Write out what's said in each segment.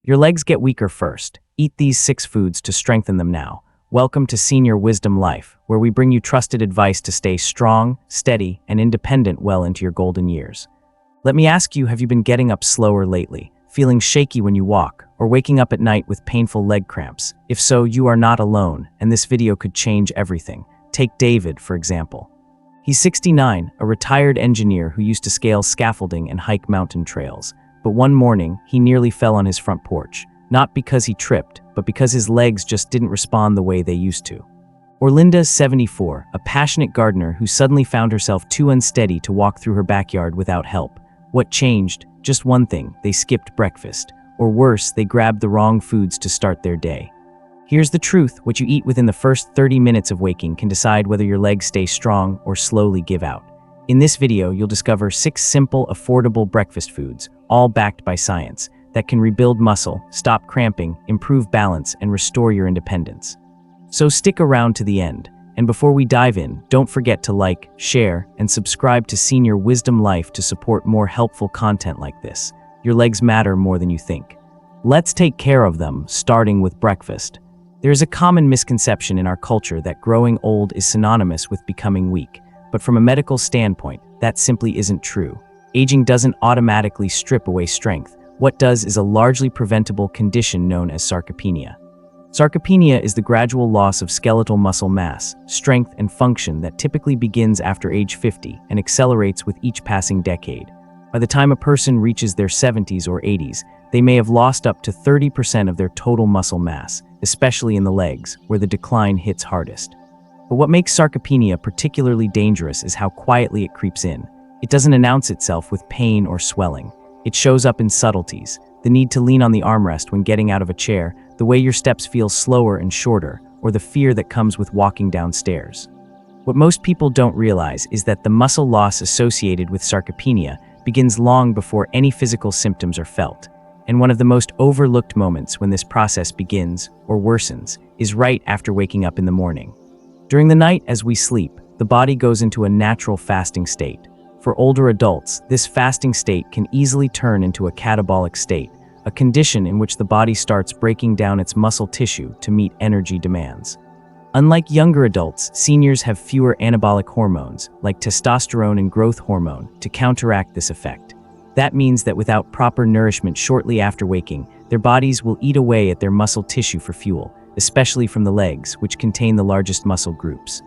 Your legs get weaker first. Eat these 6 foods to strengthen them now. Welcome to Senior Wisdom Life, where we bring you trusted advice to stay strong, steady, and independent well into your golden years. Let me ask you, have you been getting up slower lately, feeling shaky when you walk, or waking up at night with painful leg cramps? If so, you are not alone, and this video could change everything. Take David, for example. He's 69, a retired engineer who used to scale scaffolding and hike mountain trails. But one morning, he nearly fell on his front porch, not because he tripped, but because his legs just didn't respond the way they used to. Or Linda, 74, a passionate gardener who suddenly found herself too unsteady to walk through her backyard without help. What changed? Just one thing: they skipped breakfast. Or worse, they grabbed the wrong foods to start their day. Here's the truth: what you eat within the first 30 minutes of waking can decide whether your legs stay strong or slowly give out. In this video, you'll discover 6 simple, affordable breakfast foods, all backed by science, that can rebuild muscle, stop cramping, improve balance, and restore your independence. So stick around to the end. And before we dive in, don't forget to like, share, and subscribe to Senior Wisdom Life to support more helpful content like this. Your legs matter more than you think. Let's take care of them, starting with breakfast. There is a common misconception in our culture that growing old is synonymous with becoming weak. But from a medical standpoint, that simply isn't true. Aging doesn't automatically strip away strength. What does is a largely preventable condition known as sarcopenia. Sarcopenia is the gradual loss of skeletal muscle mass, strength, and function that typically begins after age 50 and accelerates with each passing decade. By the time a person reaches their 70s or 80s, they may have lost up to 30% of their total muscle mass, especially in the legs, where the decline hits hardest. But what makes sarcopenia particularly dangerous is how quietly it creeps in. It doesn't announce itself with pain or swelling. It shows up in subtleties: the need to lean on the armrest when getting out of a chair, the way your steps feel slower and shorter, or the fear that comes with walking downstairs. What most people don't realize is that the muscle loss associated with sarcopenia begins long before any physical symptoms are felt. And one of the most overlooked moments when this process begins, or worsens, is right after waking up in the morning. During the night as we sleep, the body goes into a natural fasting state. For older adults, this fasting state can easily turn into a catabolic state, a condition in which the body starts breaking down its muscle tissue to meet energy demands. Unlike younger adults, seniors have fewer anabolic hormones, like testosterone and growth hormone, to counteract this effect. That means that without proper nourishment shortly after waking, their bodies will eat away at their muscle tissue for fuel, especially from the legs, which contain the largest muscle groups.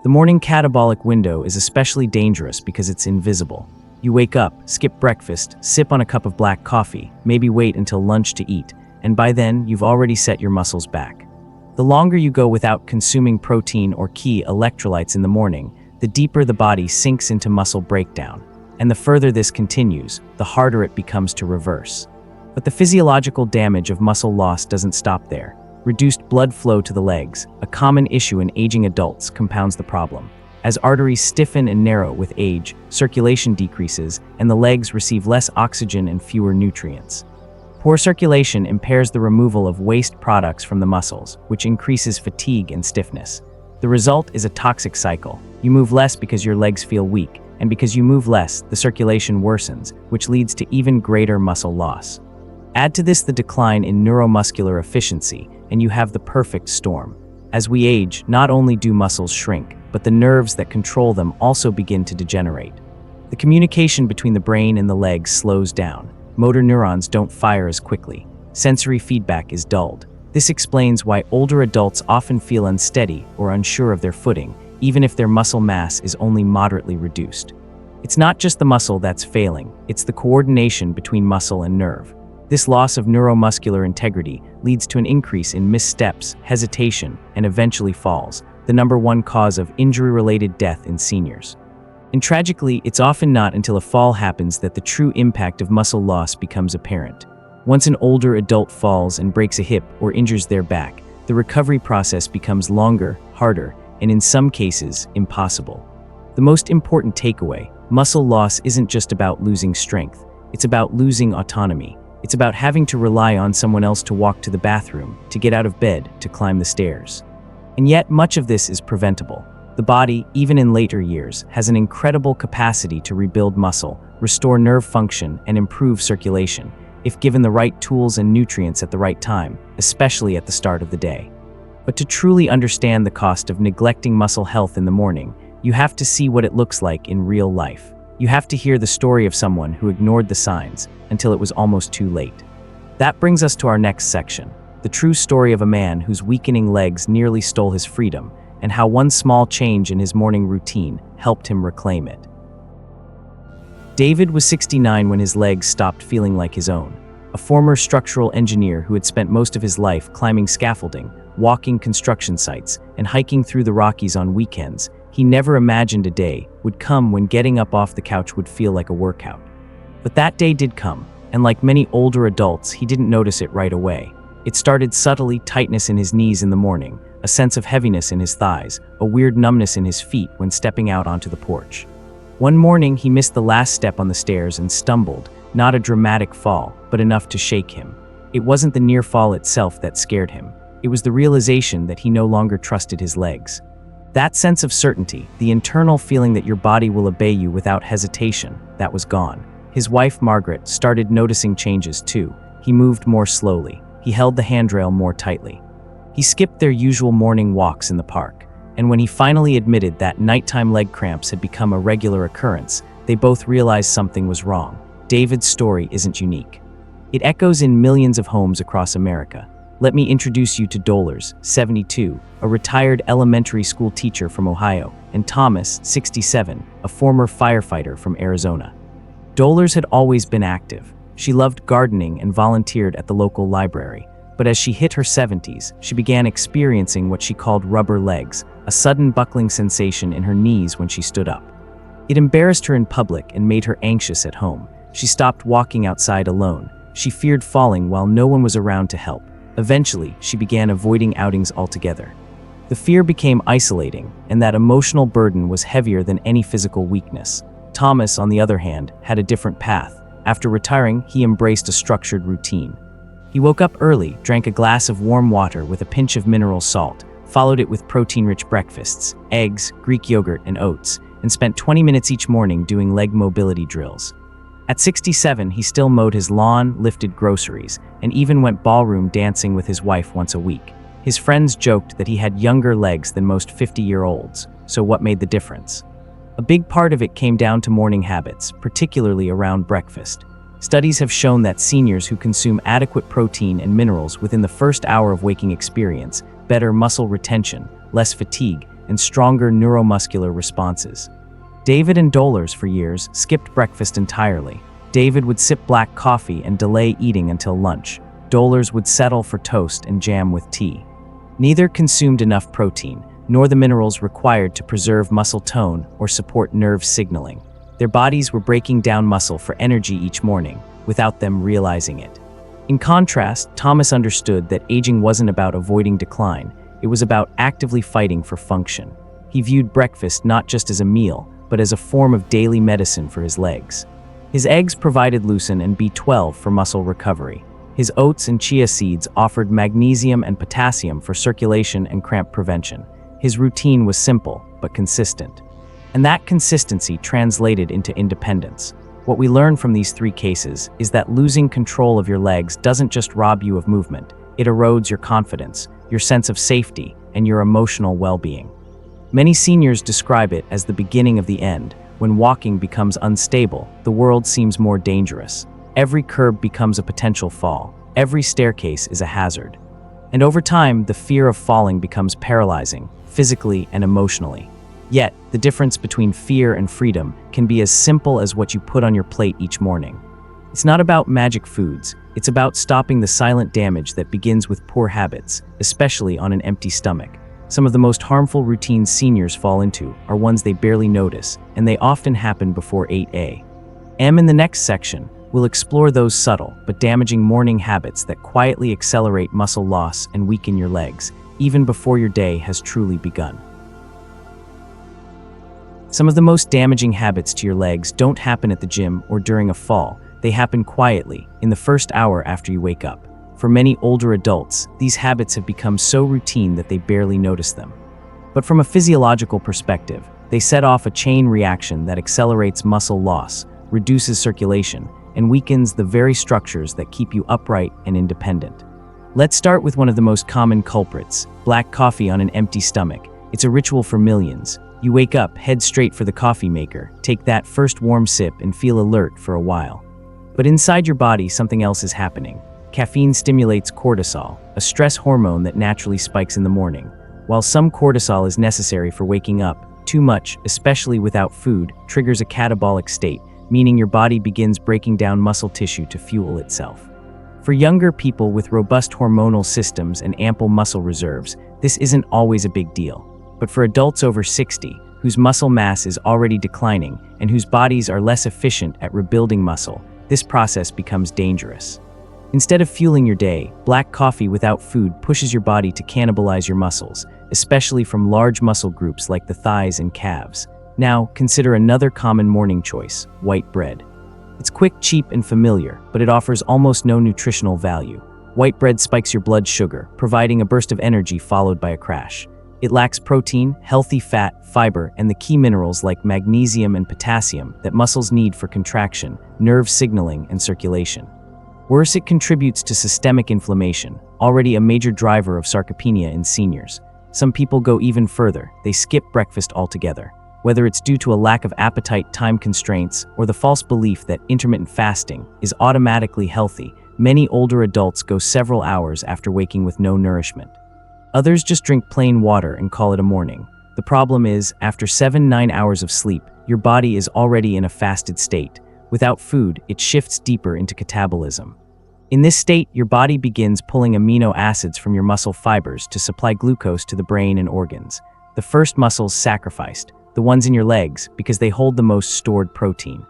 The morning catabolic window is especially dangerous because it's invisible. You wake up, skip breakfast, sip on a cup of black coffee, maybe wait until lunch to eat, and by then you've already set your muscles back. The longer you go without consuming protein or key electrolytes in the morning, the deeper the body sinks into muscle breakdown. And the further this continues, the harder it becomes to reverse. But the physiological damage of muscle loss doesn't stop there. Reduced blood flow to the legs, a common issue in aging adults, compounds the problem. As arteries stiffen and narrow with age, circulation decreases, and the legs receive less oxygen and fewer nutrients. Poor circulation impairs the removal of waste products from the muscles, which increases fatigue and stiffness. The result is a toxic cycle. You move less because your legs feel weak, and because you move less, the circulation worsens, which leads to even greater muscle loss. Add to this the decline in neuromuscular efficiency, and you have the perfect storm. As we age, not only do muscles shrink, but the nerves that control them also begin to degenerate. The communication between the brain and the legs slows down. Motor neurons don't fire as quickly. Sensory feedback is dulled. This explains why older adults often feel unsteady or unsure of their footing, even if their muscle mass is only moderately reduced. It's not just the muscle that's failing, it's the coordination between muscle and nerve. This loss of neuromuscular integrity leads to an increase in missteps, hesitation, and eventually falls, the #1 cause of injury-related death in seniors. And tragically, it's often not until a fall happens that the true impact of muscle loss becomes apparent. Once an older adult falls and breaks a hip or injures their back, the recovery process becomes longer, harder, and in some cases, impossible. The most important takeaway: muscle loss isn't just about losing strength, it's about losing autonomy. It's about having to rely on someone else to walk to the bathroom, to get out of bed, to climb the stairs. And yet, much of this is preventable. The body, even in later years, has an incredible capacity to rebuild muscle, restore nerve function, and improve circulation. if given the right tools and nutrients at the right time, especially at the start of the day. But to truly understand the cost of neglecting muscle health in the morning, you have to see what it looks like in real life. You have to hear the story of someone who ignored the signs until it was almost too late. That brings us to our next section, the true story of a man whose weakening legs nearly stole his freedom, and how one small change in his morning routine helped him reclaim it. David was 69 when his legs stopped feeling like his own. A former structural engineer who had spent most of his life climbing scaffolding, walking construction sites, and hiking through the Rockies on weekends, he never imagined a day would come when getting up off the couch would feel like a workout. But that day did come, and like many older adults, he didn't notice it right away. It started subtly: tightness in his knees in the morning, a sense of heaviness in his thighs, a weird numbness in his feet when stepping out onto the porch. One morning, he missed the last step on the stairs and stumbled, not a dramatic fall, but enough to shake him. It wasn't the near fall itself that scared him. It was the realization that he no longer trusted his legs. That sense of certainty, the internal feeling that your body will obey you without hesitation, that was gone. His wife, Margaret, started noticing changes too. He moved more slowly. He held the handrail more tightly. He skipped their usual morning walks in the park. And when he finally admitted that nighttime leg cramps had become a regular occurrence, they both realized something was wrong. David's story isn't unique. It echoes in millions of homes across America. Let me introduce you to Dollars, 72, a retired elementary school teacher from Ohio, and Thomas, 67, a former firefighter from Arizona. Dollars had always been active. She loved gardening and volunteered at the local library. But as she hit her 70s, she began experiencing what she called rubber legs, a sudden buckling sensation in her knees when she stood up. It embarrassed her in public and made her anxious at home. She stopped walking outside alone. She feared falling while no one was around to help. Eventually, she began avoiding outings altogether. The fear became isolating, and that emotional burden was heavier than any physical weakness. Thomas, on the other hand, had a different path. After retiring, he embraced a structured routine. He woke up early, drank a glass of warm water with a pinch of mineral salt, followed it with protein-rich breakfasts, eggs, Greek yogurt, and oats, and spent 20 minutes each morning doing leg mobility drills. At 67, he still mowed his lawn, lifted groceries, and even went ballroom dancing with his wife once a week. His friends joked that he had younger legs than most 50-year-olds, so what made the difference? A big part of it came down to morning habits, particularly around breakfast. Studies have shown that seniors who consume adequate protein and minerals within the first hour of waking experience better muscle retention, less fatigue, and stronger neuromuscular responses. David and Dollars for years skipped breakfast entirely. David would sip black coffee and delay eating until lunch. Dollars would settle for toast and jam with tea. Neither consumed enough protein, nor the minerals required to preserve muscle tone or support nerve signaling. Their bodies were breaking down muscle for energy each morning, without them realizing it. In contrast, Thomas understood that aging wasn't about avoiding decline, it was about actively fighting for function. He viewed breakfast not just as a meal, but as a form of daily medicine for his legs. His eggs provided leucine and B12 for muscle recovery. His oats and chia seeds offered magnesium and potassium for circulation and cramp prevention. His routine was simple, but consistent. And that consistency translated into independence. What we learn from these three cases is that losing control of your legs doesn't just rob you of movement, it erodes your confidence, your sense of safety, and your emotional well-being. Many seniors describe it as the beginning of the end. When walking becomes unstable, the world seems more dangerous. Every curb becomes a potential fall. Every staircase is a hazard. And over time, the fear of falling becomes paralyzing, physically and emotionally. Yet, the difference between fear and freedom can be as simple as what you put on your plate each morning. It's not about magic foods, it's about stopping the silent damage that begins with poor habits, especially on an empty stomach. Some of the most harmful routines seniors fall into are ones they barely notice, and they often happen before 8 a.m. In the next section, we'll explore those subtle but damaging morning habits that quietly accelerate muscle loss and weaken your legs, even before your day has truly begun. Some of the most damaging habits to your legs don't happen at the gym or during a fall. They happen quietly, in the first hour after you wake up. For many older adults, these habits have become so routine that they barely notice them. But from a physiological perspective, they set off a chain reaction that accelerates muscle loss, reduces circulation, and weakens the very structures that keep you upright and independent. Let's start with one of the most common culprits, black coffee on an empty stomach. It's a ritual for millions. You wake up, head straight for the coffee maker, take that first warm sip and feel alert for a while. But inside your body, something else is happening. Caffeine stimulates cortisol, a stress hormone that naturally spikes in the morning. While some cortisol is necessary for waking up, too much, especially without food, triggers a catabolic state, meaning your body begins breaking down muscle tissue to fuel itself. For younger people with robust hormonal systems and ample muscle reserves, this isn't always a big deal. But for adults over 60, whose muscle mass is already declining and whose bodies are less efficient at rebuilding muscle, this process becomes dangerous. Instead of fueling your day, black coffee without food pushes your body to cannibalize your muscles, especially from large muscle groups like the thighs and calves. Now, consider another common morning choice, white bread. It's quick, cheap, and familiar, but it offers almost no nutritional value. White bread spikes your blood sugar, providing a burst of energy followed by a crash. It lacks protein, healthy fat, fiber, and the key minerals like magnesium and potassium that muscles need for contraction, nerve signaling, and circulation. Worse, it contributes to systemic inflammation, already a major driver of sarcopenia in seniors. Some people go even further, they skip breakfast altogether. Whether it's due to a lack of appetite, time constraints, or the false belief that intermittent fasting is automatically healthy, many older adults go several hours after waking with no nourishment. Others just drink plain water and call it a morning. The problem is, after 7-9 hours of sleep, your body is already in a fasted state. Without food, it shifts deeper into catabolism. In this state, your body begins pulling amino acids from your muscle fibers to supply glucose to the brain and organs. The first muscles sacrificed, the ones in your legs, because they hold the most stored protein.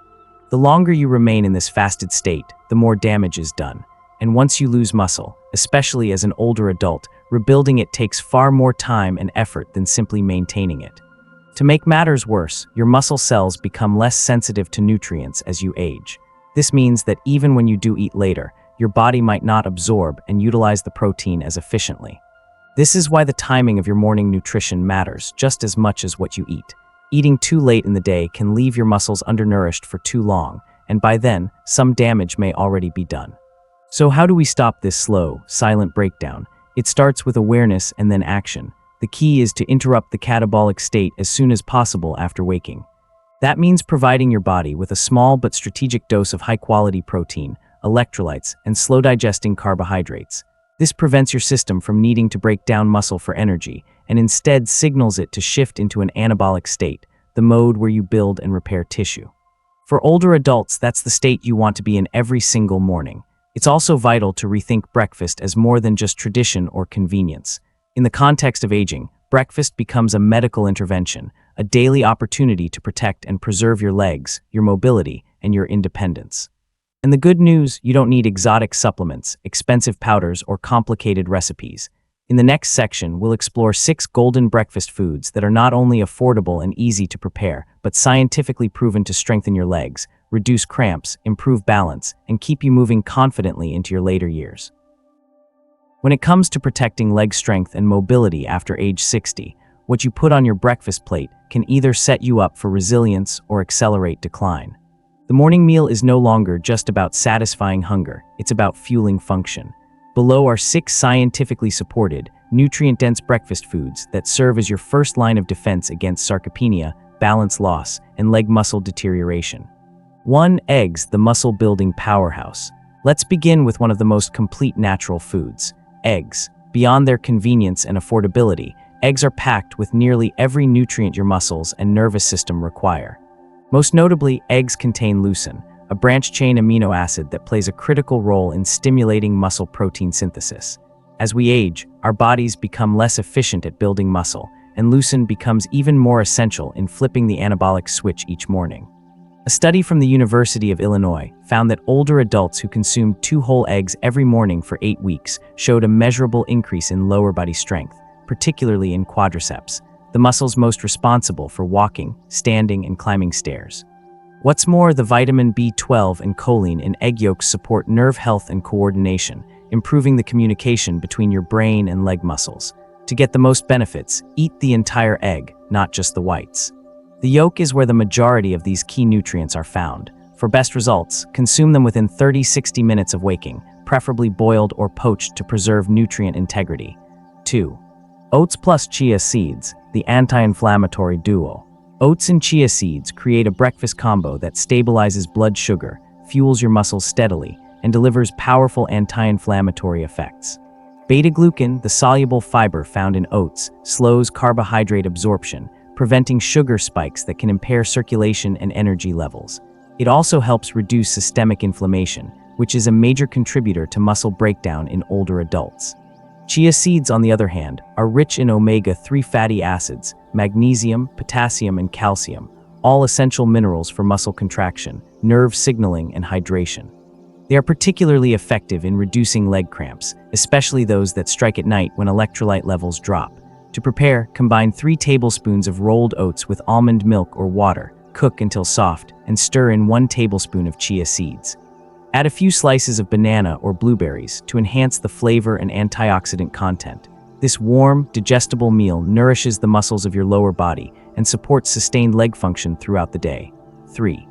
The longer you remain in this fasted state, the more damage is done. And once you lose muscle, especially as an older adult, rebuilding it takes far more time and effort than simply maintaining it. To make matters worse, your muscle cells become less sensitive to nutrients as you age. This means that even when you do eat later, your body might not absorb and utilize the protein as efficiently. This is why the timing of your morning nutrition matters just as much as what you eat. Eating too late in the day can leave your muscles undernourished for too long, and by then, some damage may already be done. So how do we stop this slow, silent breakdown? It starts with awareness and then action. The key is to interrupt the catabolic state as soon as possible after waking. That means providing your body with a small but strategic dose of high-quality protein, electrolytes, and slow-digesting carbohydrates. This prevents your system from needing to break down muscle for energy, and instead signals it to shift into an anabolic state, the mode where you build and repair tissue. For older adults, that's the state you want to be in every single morning. It's also vital to rethink breakfast as more than just tradition or convenience. In the context of aging, breakfast becomes a medical intervention, a daily opportunity to protect and preserve your legs, your mobility, and your independence. And the good news, you don't need exotic supplements, expensive powders, or complicated recipes. In the next section, we'll explore 6 golden breakfast foods that are not only affordable and easy to prepare, but scientifically proven to strengthen your legs, reduce cramps, improve balance, and keep you moving confidently into your later years. When it comes to protecting leg strength and mobility after age 60, what you put on your breakfast plate can either set you up for resilience or accelerate decline. The morning meal is no longer just about satisfying hunger, it's about fueling function. Below are 6 scientifically supported, nutrient-dense breakfast foods that serve as your first line of defense against sarcopenia, balance loss, and leg muscle deterioration. 1. Eggs, the muscle-building powerhouse. Let's begin with one of the most complete natural foods, eggs. Beyond their convenience and affordability, eggs are packed with nearly every nutrient your muscles and nervous system require. Most notably, eggs contain leucine, a branched-chain amino acid that plays a critical role in stimulating muscle protein synthesis. As we age, our bodies become less efficient at building muscle, and leucine becomes even more essential in flipping the anabolic switch each morning. A study from the University of Illinois found that older adults who consumed 2 whole eggs every morning for 8 weeks showed a measurable increase in lower body strength, particularly in quadriceps, the muscles most responsible for walking, standing, and climbing stairs. What's more, the vitamin B12 and choline in egg yolks support nerve health and coordination, improving the communication between your brain and leg muscles. To get the most benefits, eat the entire egg, not just the whites. The yolk is where the majority of these key nutrients are found. For best results, consume them within 30-60 minutes of waking, preferably boiled or poached to preserve nutrient integrity. 2. Oats plus chia seeds, the anti-inflammatory duo. Oats and chia seeds create a breakfast combo that stabilizes blood sugar, fuels your muscles steadily, and delivers powerful anti-inflammatory effects. Beta-glucan, the soluble fiber found in oats, slows carbohydrate absorption, preventing sugar spikes that can impair circulation and energy levels. It also helps reduce systemic inflammation, which is a major contributor to muscle breakdown in older adults. Chia seeds, on the other hand, are rich in omega-3 fatty acids, magnesium, potassium, and calcium, all essential minerals for muscle contraction, nerve signaling, and hydration. They are particularly effective in reducing leg cramps, especially those that strike at night when electrolyte levels drop. To prepare, combine 3 tablespoons of rolled oats with almond milk or water, cook until soft, and stir in 1 tablespoon of chia seeds. Add a few slices of banana or blueberries to enhance the flavor and antioxidant content. This warm, digestible meal nourishes the muscles of your lower body and supports sustained leg function throughout the day. 3.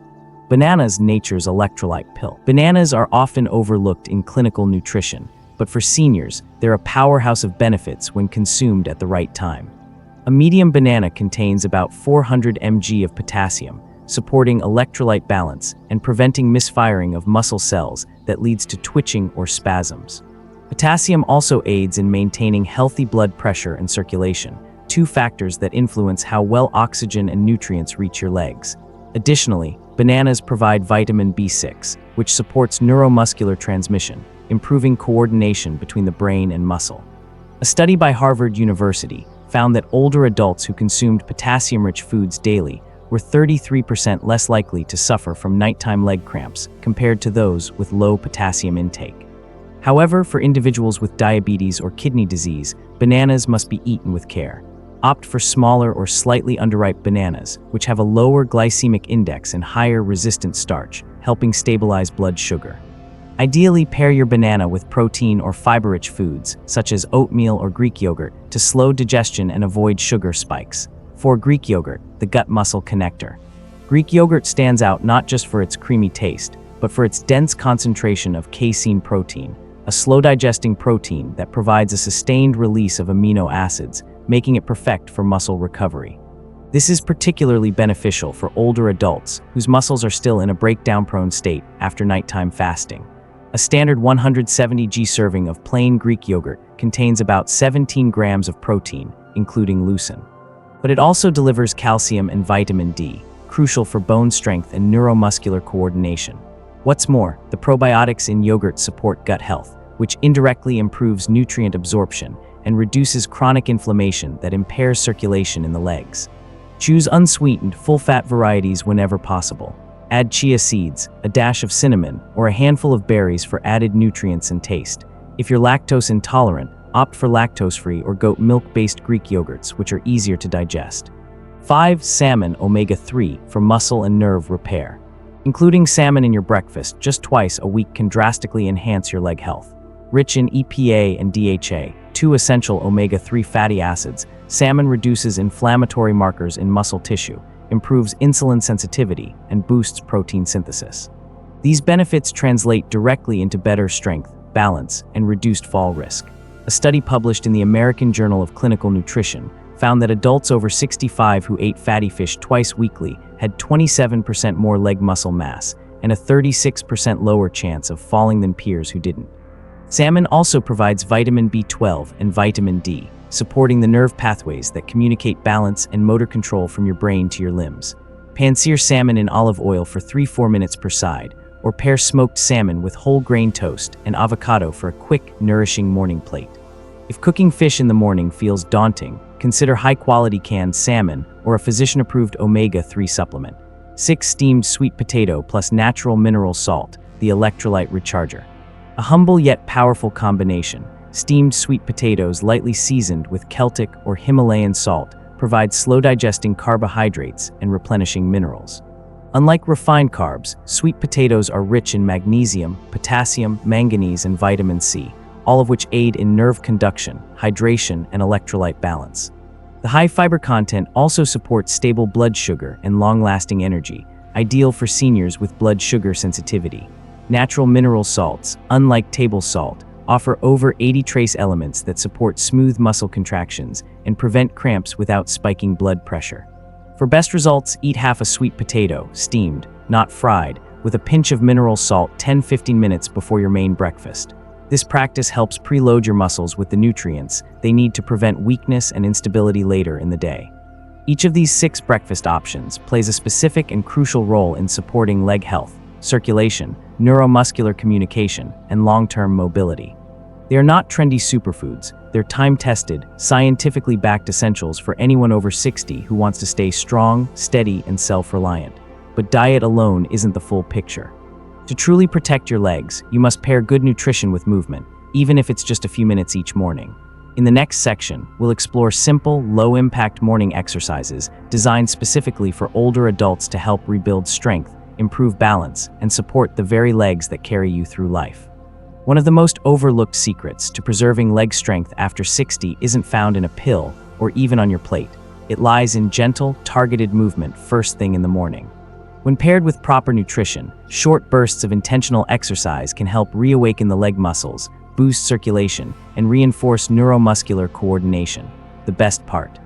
Bananas, nature's electrolyte pill. Bananas are often overlooked in clinical nutrition, but for seniors, they're a powerhouse of benefits when consumed at the right time. A medium banana contains about 400 mg of potassium, supporting electrolyte balance and preventing misfiring of muscle cells that leads to twitching or spasms. Potassium also aids in maintaining healthy blood pressure and circulation, 2 factors that influence how well oxygen and nutrients reach your legs. Additionally, bananas provide vitamin B6, which supports neuromuscular transmission, improving coordination between the brain and muscle. A study by Harvard University found that older adults who consumed potassium-rich foods daily were 33% less likely to suffer from nighttime leg cramps compared to those with low potassium intake. However, for individuals with diabetes or kidney disease, bananas must be eaten with care. Opt for smaller or slightly underripe bananas, which have a lower glycemic index and higher resistant starch, helping stabilize blood sugar. Ideally, pair your banana with protein or fiber-rich foods, such as oatmeal or Greek yogurt, to slow digestion and avoid sugar spikes. For Greek yogurt, the gut muscle connector. Greek yogurt stands out not just for its creamy taste, but for its dense concentration of casein protein, a slow-digesting protein that provides a sustained release of amino acids, making it perfect for muscle recovery. This is particularly beneficial for older adults whose muscles are still in a breakdown-prone state after nighttime fasting. A standard 170 g serving of plain Greek yogurt contains about 17 grams of protein, including leucine. But it also delivers calcium and vitamin D, crucial for bone strength and neuromuscular coordination. What's more, the probiotics in yogurt support gut health, which indirectly improves nutrient absorption and reduces chronic inflammation that impairs circulation in the legs. Choose unsweetened, full-fat varieties whenever possible. Add chia seeds, a dash of cinnamon, or a handful of berries for added nutrients and taste. If you're lactose intolerant, opt for lactose-free or goat milk-based Greek yogurts, which are easier to digest. 5. Salmon omega-3 for muscle and nerve repair. Including salmon in your breakfast just twice a week can drastically enhance your leg health. Rich in EPA and DHA, 2 essential omega-3 fatty acids, salmon reduces inflammatory markers in muscle tissue, improves insulin sensitivity, and boosts protein synthesis. These benefits translate directly into better strength, balance, and reduced fall risk. A study published in the American Journal of Clinical Nutrition found that adults over 65 who ate fatty fish twice weekly had 27% more leg muscle mass and a 36% lower chance of falling than peers who didn't. Salmon also provides vitamin B12 and vitamin D, supporting the nerve pathways that communicate balance and motor control from your brain to your limbs. Pan-sear salmon in olive oil for 3-4 minutes per side, or pair smoked salmon with whole grain toast and avocado for a quick, nourishing morning plate. If cooking fish in the morning feels daunting, consider high-quality canned salmon or a physician-approved omega-3 supplement. 6. Steamed sweet potato plus natural mineral salt, the electrolyte recharger. A humble yet powerful combination, steamed sweet potatoes lightly seasoned with Celtic or Himalayan salt provide slow-digesting carbohydrates and replenishing minerals. Unlike refined carbs, sweet potatoes are rich in magnesium, potassium, manganese, and vitamin C, all of which aid in nerve conduction, hydration, and electrolyte balance. The high fiber content also supports stable blood sugar and long-lasting energy, ideal for seniors with blood sugar sensitivity. Natural mineral salts, unlike table salt, offer over 80 trace elements that support smooth muscle contractions and prevent cramps without spiking blood pressure. For best results, eat half a sweet potato, steamed, not fried, with a pinch of mineral salt 10-15 minutes before your main breakfast. This practice helps preload your muscles with the nutrients they need to prevent weakness and instability later in the day. Each of these 6 breakfast options plays a specific and crucial role in supporting leg health, circulation, neuromuscular communication, and long-term mobility. They are not trendy superfoods, they're time-tested, scientifically backed essentials for anyone over 60 who wants to stay strong, steady, and self-reliant. But diet alone isn't the full picture. To truly protect your legs, you must pair good nutrition with movement, even if it's just a few minutes each morning. In the next section, we'll explore simple, low-impact morning exercises designed specifically for older adults to help rebuild strength, improve balance, and support the very legs that carry you through life. One of the most overlooked secrets to preserving leg strength after 60 isn't found in a pill or even on your plate. It lies in gentle, targeted movement first thing in the morning. When paired with proper nutrition, short bursts of intentional exercise can help reawaken the leg muscles, boost circulation, and reinforce neuromuscular coordination. The best part.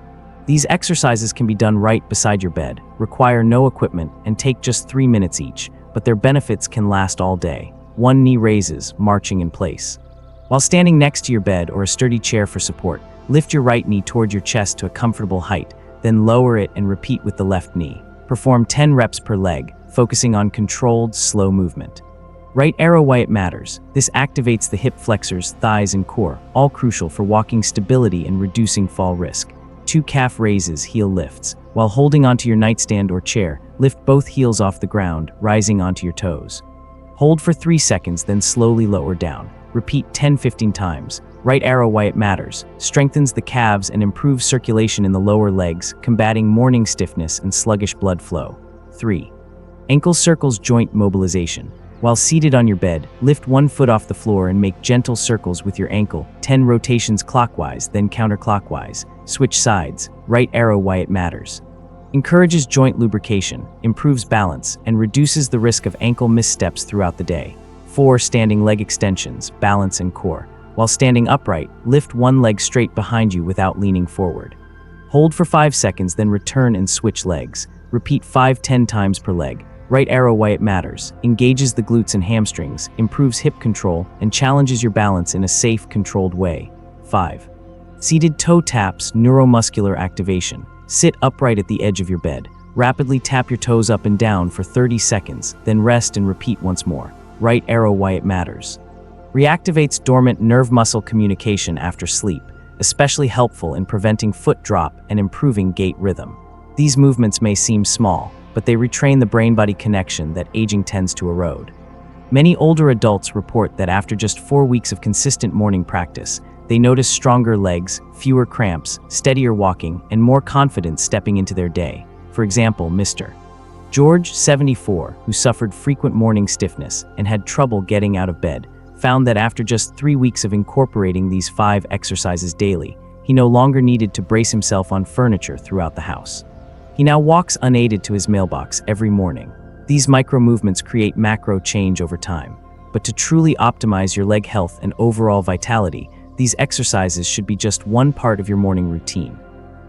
These exercises can be done right beside your bed, require no equipment, and take just 3 minutes each, but their benefits can last all day. 1 knee raises, marching in place. While standing next to your bed or a sturdy chair for support, lift your right knee toward your chest to a comfortable height, then lower it and repeat with the left knee. Perform 10 reps per leg, focusing on controlled, slow movement. Right arrow why it matters. This activates the hip flexors, thighs, and core, all crucial for walking stability and reducing fall risk. 2 calf raises, heel lifts. While holding onto your nightstand or chair, lift both heels off the ground, rising onto your toes. Hold for 3 seconds, then slowly lower down. Repeat 10-15 times. Right arrow why it matters. Strengthens the calves and improves circulation in the lower legs, combating morning stiffness and sluggish blood flow. 3. Ankle circles joint mobilization. While seated on your bed, lift 1 foot off the floor and make gentle circles with your ankle, 10 rotations clockwise, then counterclockwise. Switch sides. Right arrow why it matters. Encourages joint lubrication, improves balance, and reduces the risk of ankle missteps throughout the day. 4. Standing leg extensions, balance and core. While standing upright, lift 1 leg straight behind you without leaning forward. Hold for 5 seconds, then return and switch legs. Repeat 5-10 times per leg. Right arrow why it matters. Engages the glutes and hamstrings, improves hip control, and challenges your balance in a safe, controlled way. 5. Seated toe taps, neuromuscular activation. Sit upright at the edge of your bed. Rapidly tap your toes up and down for 30 seconds, then rest and repeat once more. Right arrow why it matters. Reactivates dormant nerve muscle communication after sleep, especially helpful in preventing foot drop and improving gait rhythm. These movements may seem small, but they retrain the brain-body connection that aging tends to erode. Many older adults report that after just 4 weeks of consistent morning practice, they notice stronger legs, fewer cramps, steadier walking, and more confidence stepping into their day. For example, Mr. George, 74, who suffered frequent morning stiffness and had trouble getting out of bed, found that after just 3 weeks of incorporating these 5 exercises daily, he no longer needed to brace himself on furniture throughout the house. He now walks unaided to his mailbox every morning. These micro-movements create macro change over time. But to truly optimize your leg health and overall vitality, these exercises should be just one part of your morning routine.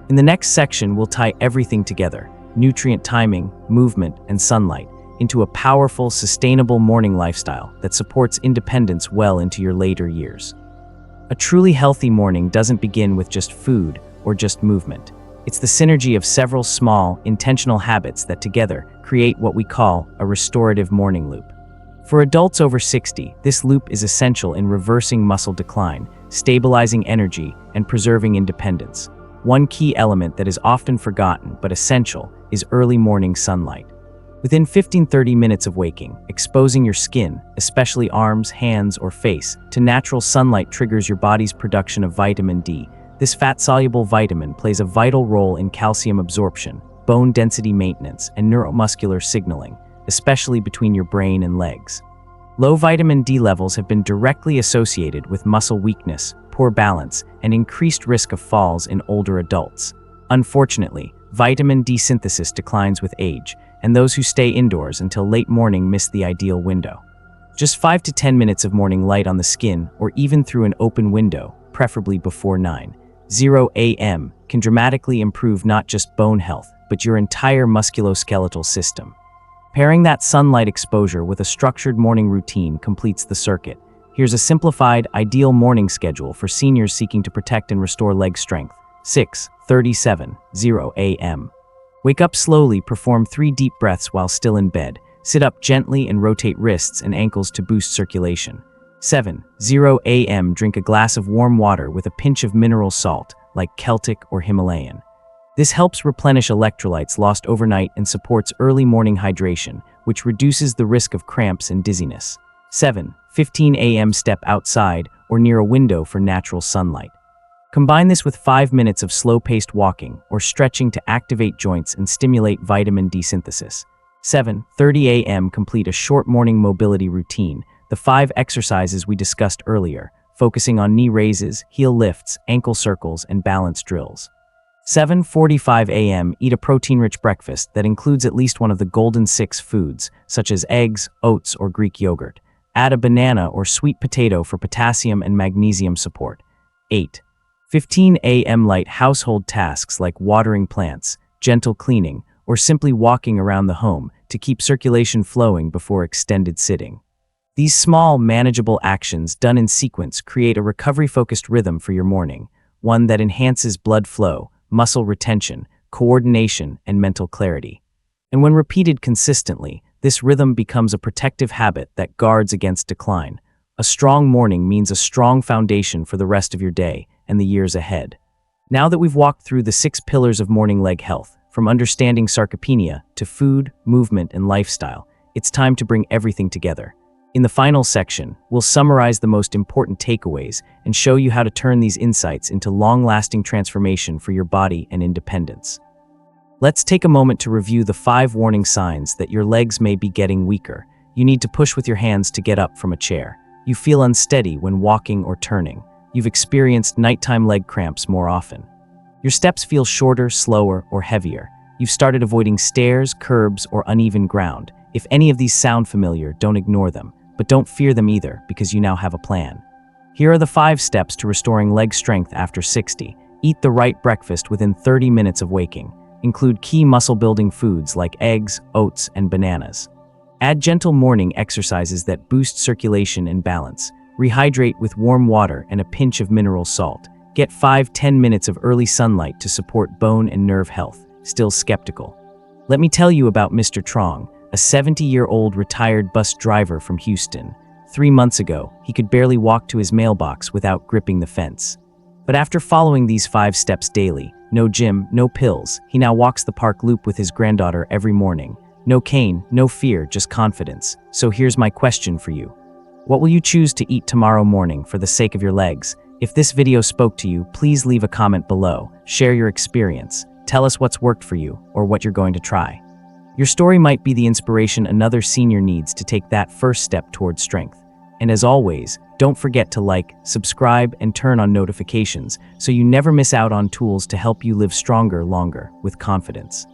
In the next section, we'll tie everything together, nutrient timing, movement, and sunlight, into a powerful, sustainable morning lifestyle that supports independence well into your later years. A truly healthy morning doesn't begin with just food or just movement. It's the synergy of several small, intentional habits that together create what we call a restorative morning loop. For adults over 60, this loop is essential in reversing muscle decline, stabilizing energy, and preserving independence. One key element that is often forgotten but essential is early morning sunlight. Within 15-30 minutes of waking, exposing your skin, especially arms, hands, or face, to natural sunlight triggers your body's production of vitamin D. This fat-soluble vitamin plays a vital role in calcium absorption, bone density maintenance, and neuromuscular signaling, especially between your brain and legs. Low vitamin D levels have been directly associated with muscle weakness, poor balance, and increased risk of falls in older adults. Unfortunately, vitamin D synthesis declines with age, and those who stay indoors until late morning miss the ideal window. Just 5 to 10 minutes of morning light on the skin or even through an open window, preferably before 9:00 a.m., can dramatically improve not just bone health, but your entire musculoskeletal system. Pairing that sunlight exposure with a structured morning routine completes the circuit. Here's a simplified, ideal morning schedule for seniors seeking to protect and restore leg strength. 6:37 a.m. Wake up slowly, perform 3 deep breaths while still in bed. Sit up gently and rotate wrists and ankles to boost circulation. 7:00 a.m. Drink a glass of warm water with a pinch of mineral salt, like Celtic or Himalayan. This helps replenish electrolytes lost overnight and supports early morning hydration, which reduces the risk of cramps and dizziness. 7:15 a.m. Step outside or near a window for natural sunlight. Combine this with 5 minutes of slow-paced walking or stretching to activate joints and stimulate vitamin D synthesis. 7:30 a.m. Complete a short morning mobility routine, the 5 exercises we discussed earlier, focusing on knee raises, heel lifts, ankle circles, and balance drills. 7:45 a.m. Eat a protein-rich breakfast that includes at least one of the golden 6 foods, such as eggs, oats, or Greek yogurt. Add a banana or sweet potato for potassium and magnesium support. 8:15 a.m. Light household tasks like watering plants, gentle cleaning, or simply walking around the home to keep circulation flowing before extended sitting. These small, manageable actions done in sequence create a recovery-focused rhythm for your morning, one that enhances blood flow, muscle retention, coordination, and mental clarity. And when repeated consistently, this rhythm becomes a protective habit that guards against decline. A strong morning means a strong foundation for the rest of your day and the years ahead. Now that we've walked through the 6 pillars of morning leg health, from understanding sarcopenia to food, movement, and lifestyle, it's time to bring everything together. In the final section, we'll summarize the most important takeaways and show you how to turn these insights into long-lasting transformation for your body and independence. Let's take a moment to review the 5 warning signs that your legs may be getting weaker. You need to push with your hands to get up from a chair. You feel unsteady when walking or turning. You've experienced nighttime leg cramps more often. Your steps feel shorter, slower, or heavier. You've started avoiding stairs, curbs, or uneven ground. If any of these sound familiar, don't ignore them, but don't fear them either, because you now have a plan. Here are the 5 steps to restoring leg strength after 60. Eat the right breakfast within 30 minutes of waking. Include key muscle-building foods like eggs, oats, and bananas. Add gentle morning exercises that boost circulation and balance. Rehydrate with warm water and a pinch of mineral salt. Get 5-10 minutes of early sunlight to support bone and nerve health. Still skeptical? Let me tell you about Mr. Trong, a 70-year-old retired bus driver from Houston. 3 months ago, he could barely walk to his mailbox without gripping the fence. But after following these 5 steps daily, no gym, no pills, he now walks the park loop with his granddaughter every morning. No cane, no fear, just confidence. So here's my question for you. What will you choose to eat tomorrow morning for the sake of your legs? If this video spoke to you, please leave a comment below. Share your experience. Tell us what's worked for you or what you're going to try. Your story might be the inspiration another senior needs to take that first step towards strength. And as always, don't forget to like, subscribe, and turn on notifications so you never miss out on tools to help you live stronger, longer, with confidence.